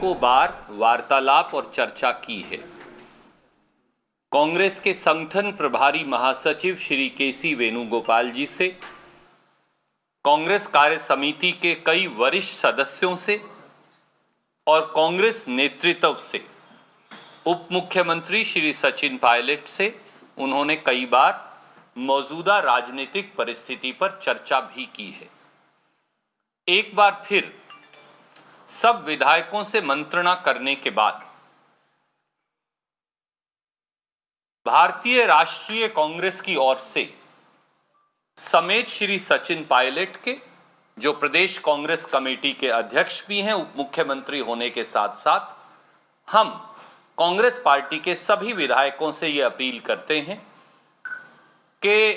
अनेकों बार वार्तालाप और चर्चा की है। कांग्रेस के संगठन प्रभारी महासचिव श्री केसी वेणुगोपाल जी से, कांग्रेस कार्य समिति के कई वरिष्ठ सदस्यों से और कांग्रेस नेतृत्व से, उप मुख्यमंत्री श्री सचिन पायलट से उन्होंने कई बार मौजूदा राजनीतिक परिस्थिति पर चर्चा भी की है। एक बार फिर सब विधायकों से मंत्रणा करने के बाद भारतीय राष्ट्रीय कांग्रेस की ओर से समेत श्री सचिन पायलट के, जो प्रदेश कांग्रेस कमेटी के अध्यक्ष भी हैं, उप मुख्यमंत्री होने के साथ साथ, हम कांग्रेस पार्टी के सभी विधायकों से ये अपील करते हैं कि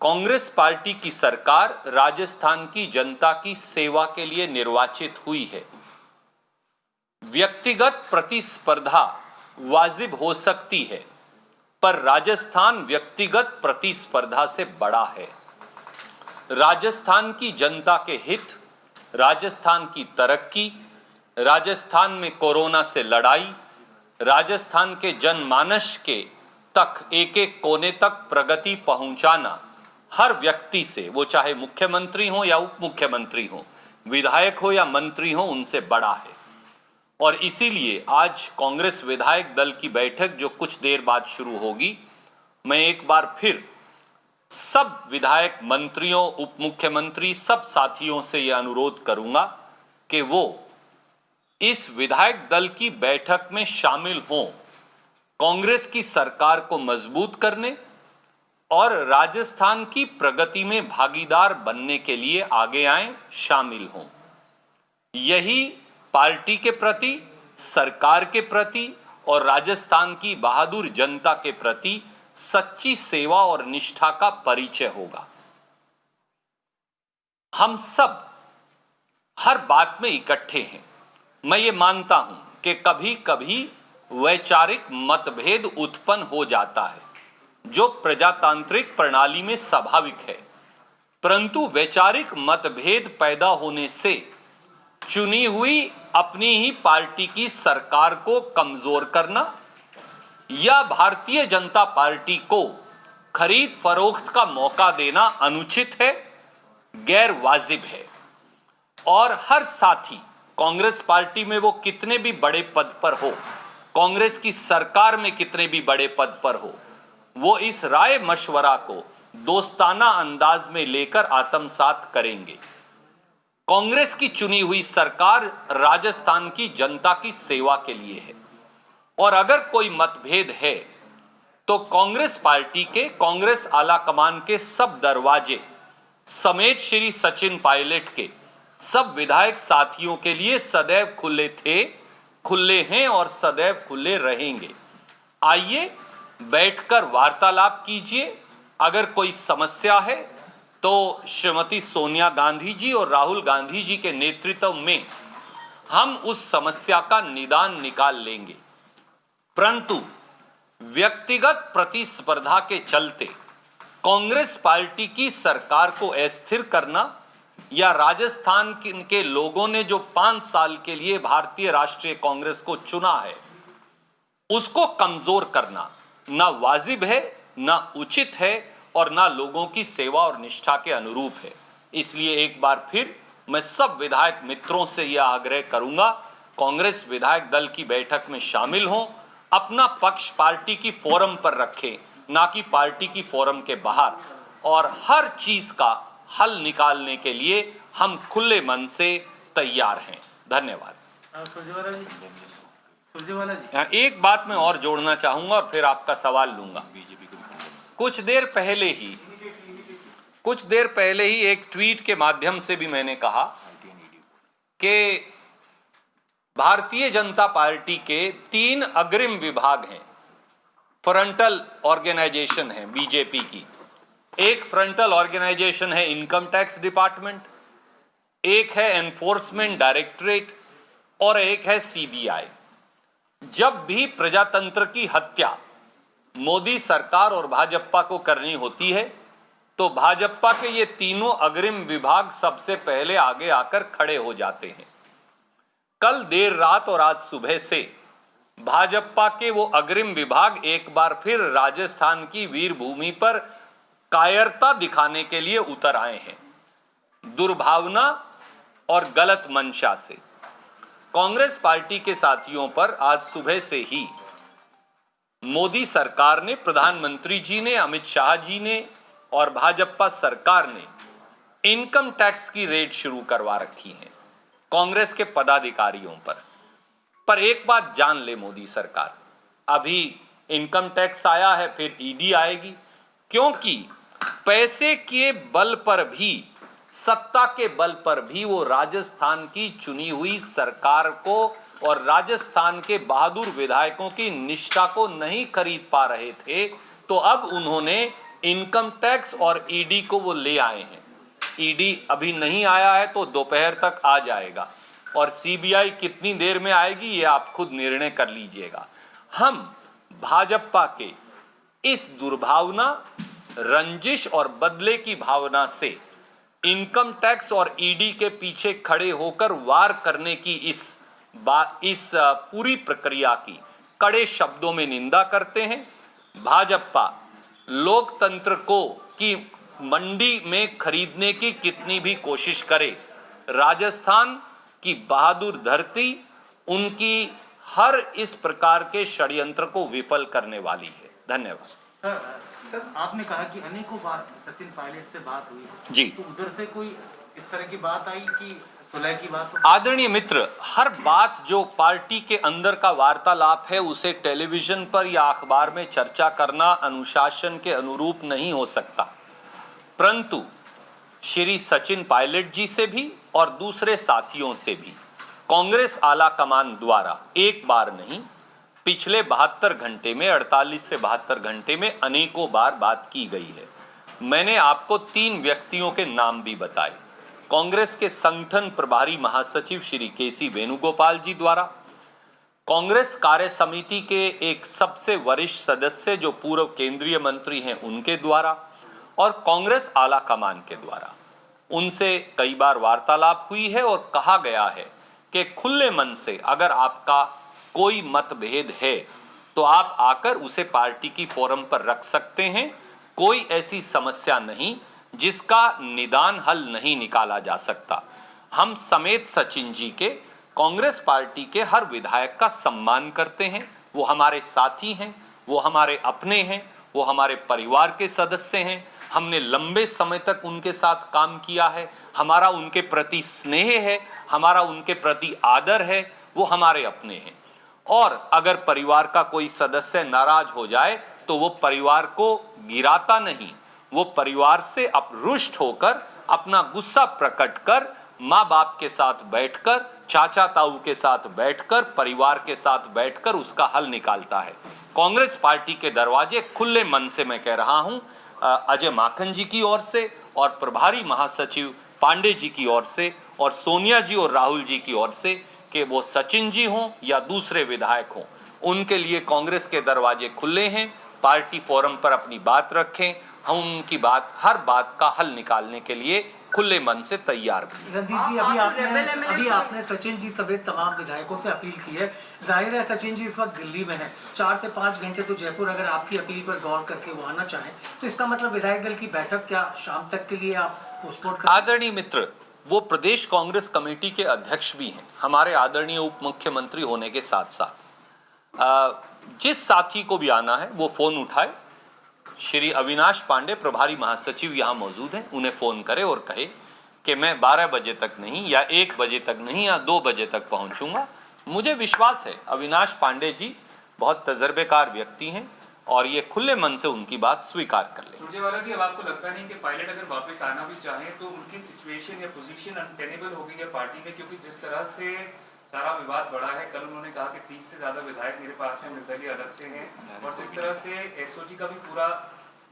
कांग्रेस पार्टी की सरकार राजस्थान की जनता की सेवा के लिए निर्वाचित हुई है। व्यक्तिगत प्रतिस्पर्धा वाजिब हो सकती है, पर राजस्थान व्यक्तिगत प्रतिस्पर्धा से बड़ा है। राजस्थान की जनता के हित, राजस्थान की तरक्की, राजस्थान में कोरोना से लड़ाई, राजस्थान के जनमानस के तक एक एक कोने तक प्रगति पहुंचाना हर व्यक्ति से, वो चाहे मुख्यमंत्री हो या उप मुख्यमंत्री हो, विधायक हो या मंत्री हो, उनसे बड़ा है। और इसीलिए आज कांग्रेस विधायक दल की बैठक जो कुछ देर बाद शुरू होगी, मैं एक बार फिर सब विधायक, मंत्रियों, उप मुख्यमंत्री, सब साथियों से यह अनुरोध करूंगा कि वो इस विधायक दल की बैठक में शामिल हों, कांग्रेस की सरकार को मजबूत करने और राजस्थान की प्रगति में भागीदार बनने के लिए आगे आएं, शामिल हों। यही पार्टी के प्रति, सरकार के प्रति और राजस्थान की बहादुर जनता के प्रति सच्ची सेवा और निष्ठा का परिचय होगा। हम सब हर बात में इकट्ठे हैं। मैं ये मानता हूं कि कभी कभी वैचारिक मतभेद उत्पन्न हो जाता है, जो प्रजातांत्रिक प्रणाली में स्वाभाविक है, परंतु वैचारिक मतभेद पैदा होने से चुनी हुई अपनी ही पार्टी की सरकार को कमजोर करना या भारतीय जनता पार्टी को खरीद फरोख्त का मौका देना अनुचित है, गैर वाजिब है। और हर साथी कांग्रेस पार्टी में वो कितने भी बड़े पद पर हो, कांग्रेस की सरकार में कितने भी बड़े पद पर हो, वो इस राय मशवरा को दोस्ताना अंदाज में लेकर आत्मसात करेंगे। कांग्रेस की चुनी हुई सरकार राजस्थान की जनता की सेवा के लिए है और अगर कोई मतभेद है तो कांग्रेस पार्टी के, कांग्रेस आला कमान के सब दरवाजे समेत श्री सचिन पायलट के सब विधायक साथियों के लिए सदैव खुले थे, खुले हैं और सदैव खुले रहेंगे। आइए बैठकर वार्तालाप कीजिए। अगर कोई समस्या है तो श्रीमती सोनिया गांधी जी और राहुल गांधी जी के नेतृत्व में हम उस समस्या का निदान निकाल लेंगे। परंतु व्यक्तिगत प्रतिस्पर्धा के चलते कांग्रेस पार्टी की सरकार को अस्थिर करना या राजस्थान के लोगों ने जो 5 साल के लिए भारतीय राष्ट्रीय कांग्रेस को चुना है, उसको कमजोर करना ना वाजिब है, ना उचित है और ना लोगों की सेवा और निष्ठा के अनुरूप है। इसलिए एक बार फिर मैं सब विधायक मित्रों से यह आग्रह करूंगा, कांग्रेस विधायक दल की बैठक में शामिल हों, अपना पक्ष पार्टी की फोरम पर रखें, ना कि पार्टी की फोरम के बाहर, और हर चीज का हल निकालने के लिए हम खुले मन से तैयार हैं। धन्यवाद। एक बात मैं और जोड़ना चाहूंगा और फिर आपका सवाल लूंगा। कुछ देर पहले ही एक ट्वीट के माध्यम से भी मैंने कहा कि भारतीय जनता पार्टी के 3 अग्रिम विभाग हैं, फ्रंटल ऑर्गेनाइजेशन है बीजेपी की। एक फ्रंटल ऑर्गेनाइजेशन है इनकम टैक्स डिपार्टमेंट, एक है एनफोर्समेंट डायरेक्टरेट और एक है सीबीआई। जब भी प्रजातंत्र की हत्या मोदी सरकार और भाजपा को करनी होती है तो भाजपा के ये तीनों अग्रिम विभाग सबसे पहले आगे आकर खड़े हो जाते हैं। कल देर रात और आज सुबह से भाजपा के वो अग्रिम विभाग एक बार फिर राजस्थान की वीर भूमि पर कायरता दिखाने के लिए उतर आए हैं। दुर्भावना और गलत मंशा से कांग्रेस पार्टी के साथियों पर आज सुबह से ही मोदी सरकार ने, प्रधानमंत्री जी ने, अमित शाह जी ने और भाजपा सरकार ने इनकम टैक्स की रेड शुरू करवा रखी है कांग्रेस के पदाधिकारियों पर एक बात जान ले मोदी सरकार, अभी इनकम टैक्स आया है, फिर ईडी आएगी, क्योंकि पैसे के बल पर भी, सत्ता के बल पर भी वो राजस्थान की चुनी हुई सरकार को और राजस्थान के बहादुर विधायकों की निष्ठा को नहीं खरीद पा रहे थे, तो अब उन्होंने इनकम टैक्स और ईडी को वो ले आए हैं। ईडी अभी नहीं आया है तो दोपहर तक आ जाएगा, और सीबीआई कितनी देर में आएगी ये आप खुद निर्णय कर लीजिएगा। हम भाजपा के इस दुर्भावना, रंजिश और बदले की भावना से इनकम टैक्स और ईडी के पीछे खड़े होकर वार करने की इस पूरी प्रक्रिया की कड़े शब्दों में निंदा करते हैं। भाजपा लोकतंत्र को की मंडी में खरीदने की कितनी भी कोशिश करे, राजस्थान की बहादुर धरती उनकी हर इस प्रकार के षड्यंत्र को विफल करने वाली है। धन्यवाद। सर, आपने कहा कि अनेकों बार सचिन पायलट से बात हुई जी, तो उधर से कोई इस तरह की बात आई कि सुलह की बात? आदरणीय मित्र, हर बात जो पार्टी के अंदर का वार्तालाप है उसे टेलीविजन पर या अखबार में चर्चा करना अनुशासन के अनुरूप नहीं हो सकता, परंतु श्री सचिन पायलट जी से भी और दूसरे साथियों से भी कांग्रेस आला कमान द्वारा एक बार नहीं, पिछले 72 घंटे में, 48 से 72 घंटे में अनेकों बार बात की गई है। मैंने आपको 3 व्यक्तियों के नाम भी बताए। कांग्रेस के संगठन प्रभारी महासचिव श्री केसी वेणुगोपाल जी द्वारा, कांग्रेस कार्य समिति के एक सबसे वरिष्ठ सदस्य जो पूर्व केंद्रीय मंत्री हैं उनके द्वारा, और कांग्रेस आला कमान के द्वारा उनसे कई बार वार्तालाप हुई है और कहा गया है कि खुले मन से अगर आपका कोई मतभेद है तो आप आकर उसे पार्टी की फोरम पर रख सकते हैं। कोई ऐसी समस्या नहीं जिसका निदान हल नहीं निकाला जा सकता। हम समेत सचिन जी के कांग्रेस पार्टी के हर विधायक का सम्मान करते हैं। वो हमारे साथी हैं, वो हमारे अपने हैं, वो हमारे परिवार के सदस्य हैं। हमने लंबे समय तक उनके साथ काम किया है, हमारा उनके प्रति स्नेह है, हमारा उनके प्रति आदर है, वो हमारे अपने हैं। और अगर परिवार का कोई सदस्य नाराज हो जाए तो वो परिवार को गिराता नहीं, वो परिवार से रुष्ट होकर अपना गुस्सा प्रकट कर माँ बाप के साथ बैठकर, चाचा ताऊ के साथ बैठकर, परिवार के साथ बैठकर उसका हल निकालता है। कांग्रेस पार्टी के दरवाजे खुले मन से, मैं कह रहा हूं, अजय माखन जी की ओर से और प्रभारी महासचिव पांडे जी की ओर से और सोनिया जी और राहुल जी की ओर से, कि वो सचिन जी हों या दूसरे विधायक हों, उनके लिए कांग्रेस के दरवाजे खुले हैं। पार्टी फोरम पर अपनी बात रखें, हम उनकी बात, हर बात का हल निकालने के लिए खुले मन से तैयार भी। रणदीप जी, अभी आपने सचिन जी समेत तमाम विधायकों से अपील की है। जाहिर है सचिन जी इस वक्त दिल्ली में है, 4 से 5 घंटे तो जयपुर अगर आपकी अपील पर गौर करके वो आना चाहें तो इसका मतलब विधायक दल की बैठक क्या शाम तक के लिए आप पोस्टपोन कर? आदरणीय मित्र, वो प्रदेश कांग्रेस कमेटी के अध्यक्ष भी हैं, हमारे आदरणीय उप मुख्यमंत्री होने के साथ साथ। जिस साथी को भी आना है वो फोन उठाए। श्री अविनाश पांडे प्रभारी महासचिव यहाँ मौजूद हैं, उन्हें फोन करे और कहे कि मैं 12 बजे तक नहीं या 1 बजे तक नहीं या 2 बजे तक पहुंचूंगा। मुझे विश्वास है अविनाश पांडे जी बहुत तजर्बेकार व्यक्ति हैं और ये खुले मन से उनकी बात स्वीकार कर ले। सुरजेवाला जी, अब आपको लगता नहीं कि पायलट अगर वापस आना भी चाहें तो उनकी सिचुएशन या पोजीशन अनटेनेबल हो गई है पार्टी में, क्योंकि जिस तरह से सारा विवाद बढ़ा है, कल उन्होंने कहा कि 30 से ज्यादा विधायक मेरे पास हैं, निर्दलीय अलग से हैं, और जिस तरह से एसओजी का भी पूरा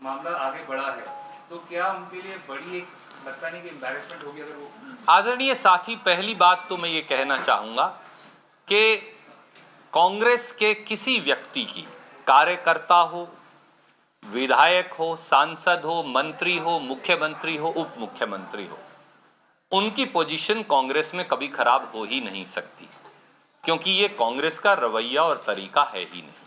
मामला आगे बढ़ा है, तो क्या उनके लिए बड़ी एक लगता नहीं कि एम्बैरेसमेंट होगी अगर वो? आदरणीय साथी, पहली बात तो मैं ये कहना चाहूंगा कि कांग्रेस के किसी व्यक्ति की, कार्यकर्ता हो, विधायक हो, सांसद हो, मंत्री हो, मुख्यमंत्री हो, उप मुख्यमंत्री हो, उनकी पोजीशन कांग्रेस में कभी खराब हो ही नहीं सकती। क्योंकि ये कांग्रेस का रवैया और तरीका है ही नहीं।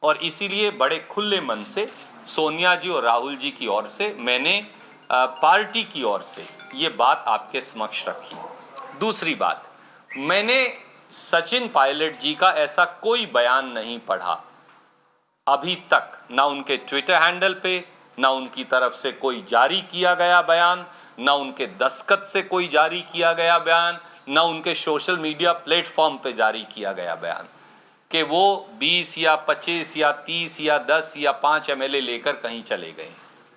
और इसीलिए बड़े खुले मन से सोनिया जी और राहुल जी की ओर से मैंने पार्टी की ओर से ये बात आपके समक्ष रखी। दूसरी बात, मैंने सचिन पायलट जी का ऐसा कोई बयान नहीं पढ़ा अभी तक, ना उनके ट्विटर हैंडल पे, ना उनकी तरफ से कोई जारी किया गया बयान, ना उनके दस्तखत से कोई जारी किया गया बयान, ना उनके सोशल मीडिया प्लेटफॉर्म पे जारी किया गया बयान कि वो 20 या 25 या 30 या 10 या 5 एमएलए लेकर कहीं चले गए।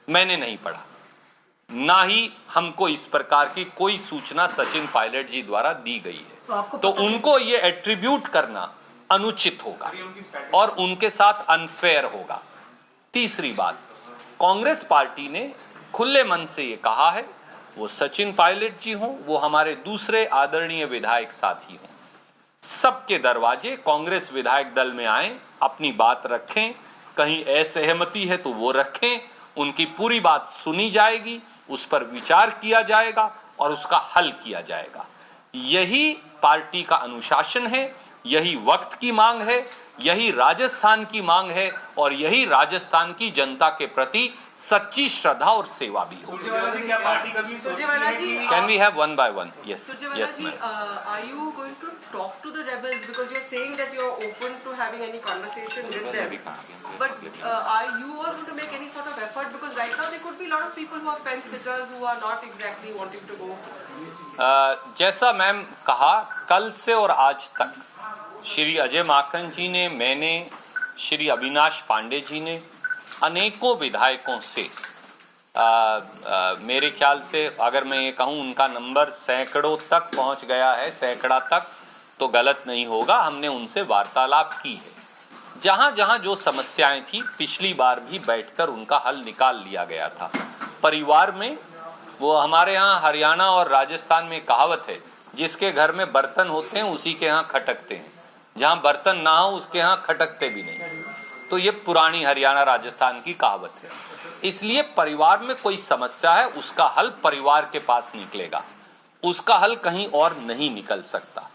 मैंने नहीं पढ़ा, ना ही हमको इस प्रकार की कोई सूचना सचिन पायलट जी द्वारा दी गई है। तो उनको ये एट्रीब्यूट करना अनुचित होगा और उनके साथ अनफेयर होगा। तीसरी बात, कांग्रेस पार्टी ने खुले मन से ये कहा है, वो सचिन पायलट जी हों, वो हमारे दूसरे आदरणीय विधायक साथी हों, सबके दरवाजे कांग्रेस विधायक दल में आए, अपनी बात रखें, कहीं असहमति है तो वो रखें, उनकी पूरी बात सुनी जाएगी, उस पर विचार किया जाएगा और उसका हल किया जाएगा। यही पार्टी का अनुशासन है, यही वक्त की मांग है, यही राजस्थान की मांग है और यही राजस्थान की जनता के प्रति सच्ची श्रद्धा और सेवा भी हो। क्या पार्टी कभी सोचती है कि can we have one by one? Yes, yes ma'am. Are you going to talk to the rebels because you're saying that you're open to having any conversation with them? But are you all going to make any sort of effort, because right now there could be a lot of people who are fence sitters who are not exactly wanting to go. जैसा ma'am कहा, कल से और आज तक श्री अजय माकन जी ने, मैंने, श्री अविनाश पांडे जी ने अनेकों विधायकों से मेरे ख्याल से अगर मैं ये कहूँ उनका नंबर सैकड़ों तक पहुंच गया है, सैकड़ा तक तो गलत नहीं होगा, हमने उनसे वार्तालाप की है। जहां जहां जो समस्याएं थी पिछली बार भी बैठकर उनका हल निकाल लिया गया था। परिवार में, वो हमारे यहाँ हरियाणा और राजस्थान में कहावत है, जिसके घर में बर्तन होते हैं उसी के यहाँ खटकते हैं, जहां बर्तन ना हो उसके यहाँ खटकते भी नहीं। तो ये पुरानी हरियाणा राजस्थान की कहावत है। इसलिए परिवार में कोई समस्या है, उसका हल परिवार के पास निकलेगा, उसका हल कहीं और नहीं निकल सकता।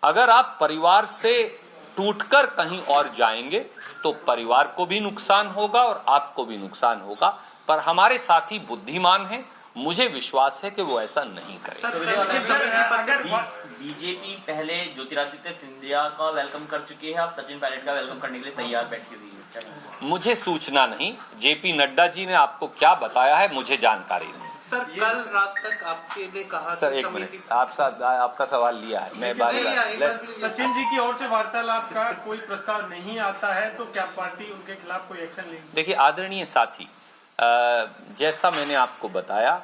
अगर आप परिवार से टूटकर कहीं और जाएंगे तो परिवार को भी नुकसान होगा और आपको भी नुकसान होगा। पर हमारे साथी बुद्धिमान हैं, मुझे विश्वास है कि वो ऐसा नहीं करेंगे। बीजेपी पहले ज्योतिरादित्य सिंधिया का वेलकम कर चुकी है, आप सचिन पायलट का वेलकम करने के लिए तैयार बैठी हुई है। मुझे सूचना नहीं, जेपी नड्डा जी ने आपको क्या बताया है मुझे जानकारी नहीं। सर, कल रात तक आपने कहा, सर एक मिनट, आपका सवाल लिया है, मैं सचिन जी की ओर से वार्तालाप का कोई प्रस्ताव नहीं आता है तो क्या पार्टी उनके खिलाफ कोई एक्शन लेगी? देखिए आदरणीय साथी, जैसा मैंने आपको बताया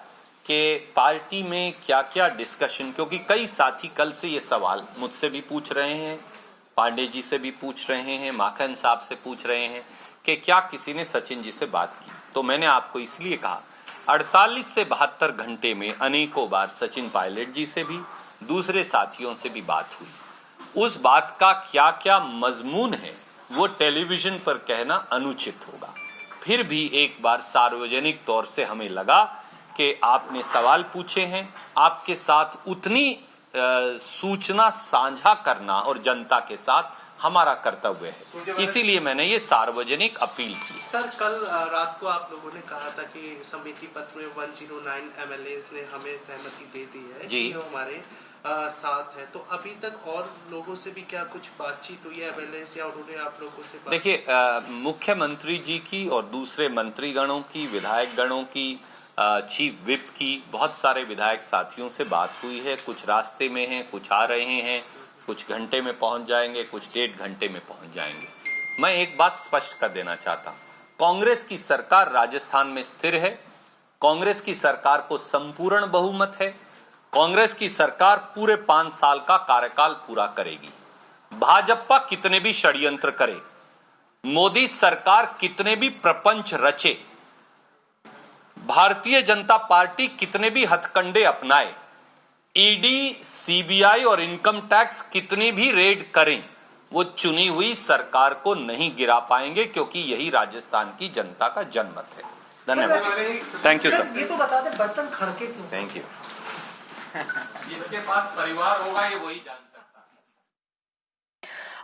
कि पार्टी में क्या क्या डिस्कशन, क्योंकि कई साथी कल से ये सवाल मुझसे भी पूछ रहे हैं, पांडे जी से भी पूछ रहे हैं, माखन साहब से पूछ रहे हैं कि क्या किसी ने सचिन जी से बात की। तो मैंने आपको इसलिए कहा 48 से 72 घंटे में अनेकों बार सचिन पायलट जी से भी, दूसरे साथियों से भी बात हुई। उस बात का क्या क्या मजमून है वो टेलीविजन पर कहना अनुचित होगा। फिर भी एक बार सार्वजनिक तौर से हमें लगा कि आपने सवाल पूछे हैं, आपके साथ उतनी सूचना साझा करना और जनता के साथ हमारा कर्तव्य है, इसीलिए मैंने ये सार्वजनिक अपील की। सर, कल रात को आप लोगों ने कहा था कि समिति पत्र में 109 एमएलए ने हमें सहमति दे दी है जी, जो हमारे साथ है। तो अभी तक और लोगों से भी क्या कुछ बातचीत हुई है एमएलए या उन्होंने आप लोगों से? देखिए, मुख्यमंत्री जी की और दूसरे मंत्रीगणों की, विधायक गणों की, चीफ विप की, बहुत सारे विधायक साथियों से बात हुई है। कुछ रास्ते में हैं, कुछ आ रहे हैं, कुछ घंटे में पहुंच जाएंगे, कुछ 1.5 घंटे में पहुंच जाएंगे। मैं एक बात स्पष्ट कर देना चाहता हूं, कांग्रेस की सरकार राजस्थान में स्थिर है, कांग्रेस की सरकार को संपूर्ण बहुमत है, कांग्रेस की सरकार पूरे 5 साल का कार्यकाल पूरा करेगी। भाजपा कितने भी षड्यंत्र करे, मोदी सरकार कितने भी प्रपंच रचे, भारतीय जनता पार्टी कितने भी हथकंडे अपनाए, ईडी, सीबीआई और इनकम टैक्स कितनी भी रेड करें, वो चुनी हुई सरकार को नहीं गिरा पाएंगे, क्योंकि यही राजस्थान की जनता का जनमत है। धन्यवाद। Thank you sir. ये तो बता दे बर्तन खड़के क्यों? Thank you. जिसके पास परिवार होगा ये वही जान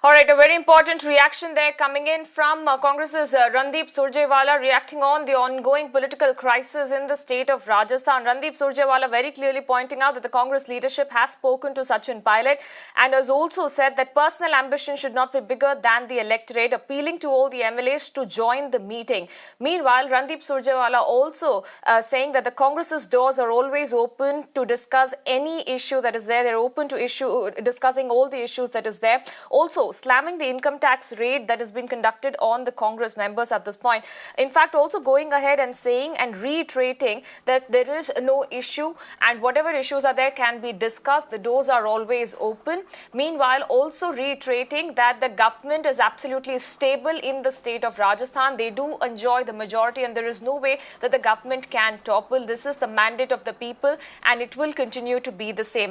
All right, a very important reaction there coming in from Congress's Randeep Surjewala, reacting on the ongoing political crisis in the state of Rajasthan. Randeep Surjewala very clearly pointing out that the Congress leadership has spoken to Sachin Pilot and has also said that personal ambition should not be bigger than the electorate, appealing to all the MLAs to join the meeting. Meanwhile, Randeep Surjewala also saying that the Congress's doors are always open to discuss any issue that is there. They're open to discussing all the issues that is there. Also, slamming the income tax raid that has been conducted on the Congress members at this point. In fact, also going ahead and saying and reiterating that there is no issue and whatever issues are there can be discussed. The doors are always open. Meanwhile, also reiterating that the government is absolutely stable in the state of Rajasthan. They do enjoy the majority and there is no way that the government can topple. This is the mandate of the people and it will continue to be the same.